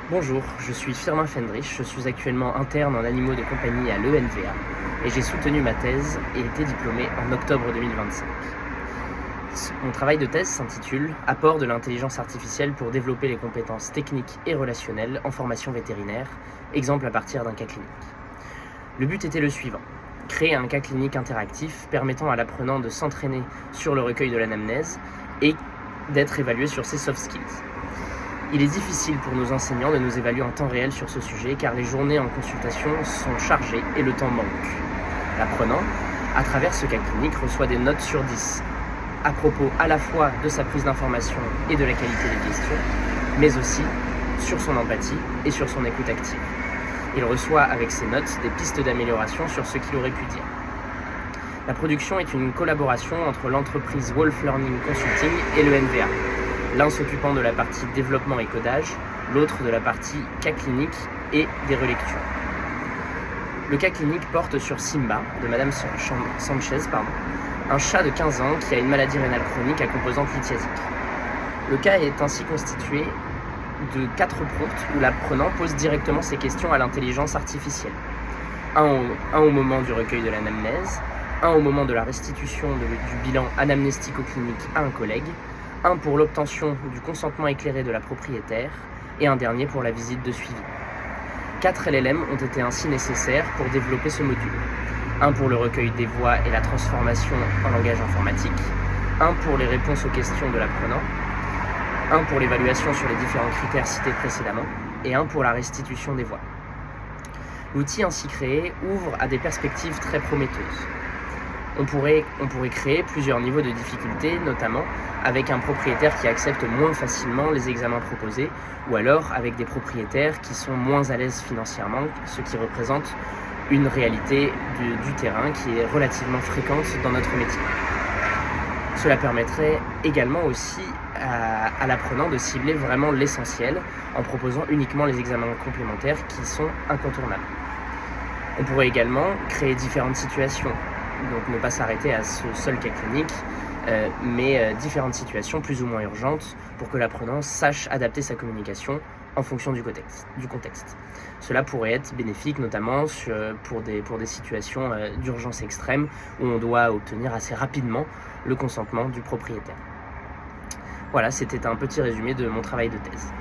Bonjour, je suis Firmin Fendrich, je suis actuellement interne en animaux de compagnie à l'ENVA et j'ai soutenu ma thèse et été diplômé en octobre 2025. Mon travail de thèse s'intitule « Apport de l'intelligence artificielle pour développer les compétences techniques et relationnelles en formation vétérinaire, exemple à partir d'un cas clinique ». Le but était le suivant, créer un cas clinique interactif permettant à l'apprenant de s'entraîner sur le recueil de l'anamnèse et d'être évalué sur ses soft skills. Il est difficile pour nos enseignants de nous évaluer en temps réel sur ce sujet car les journées en consultation sont chargées et le temps manque. L'apprenant, à travers ce cas clinique, reçoit des notes sur 10 à propos à la fois de sa prise d'information et de la qualité des questions, mais aussi sur son empathie et sur son écoute active. Il reçoit avec ces notes des pistes d'amélioration sur ce qu'il aurait pu dire. La production est une collaboration entre l'entreprise Wolf Learning Consulting et le NVA. L'un s'occupant de la partie développement et codage, l'autre de la partie cas clinique et des relectures. Le cas clinique porte sur Simba, de Madame Sanchez, un chat de 15 ans qui a une maladie rénale chronique à composante lithiasique. Le cas est ainsi constitué de 4 prompts où l'apprenant pose directement ses questions à l'intelligence artificielle. Un au moment du recueil de l'anamnèse, un au moment de la restitution du bilan anamnestico-clinique à un collègue, un pour l'obtention du consentement éclairé de la propriétaire et un dernier pour la visite de suivi. 4 LLM ont été ainsi nécessaires pour développer ce module. Un pour le recueil des voix et la transformation en langage informatique, un pour les réponses aux questions de l'apprenant, un pour l'évaluation sur les différents critères cités précédemment et un pour la restitution des voix. L'outil ainsi créé ouvre à des perspectives très prometteuses. On pourrait créer plusieurs niveaux de difficulté, notamment avec un propriétaire qui accepte moins facilement les examens proposés, ou alors avec des propriétaires qui sont moins à l'aise financièrement, ce qui représente une réalité du terrain qui est relativement fréquente dans notre métier. Cela permettrait également aussi à l'apprenant de cibler vraiment l'essentiel en proposant uniquement les examens complémentaires qui sont incontournables. On pourrait également créer différentes situations. Donc ne pas s'arrêter à ce seul cas clinique, mais différentes situations plus ou moins urgentes pour que l'apprenant sache adapter sa communication en fonction du contexte. Cela pourrait être bénéfique notamment pour des situations d'urgence extrême où on doit obtenir assez rapidement le consentement du propriétaire. Voilà, c'était un petit résumé de mon travail de thèse.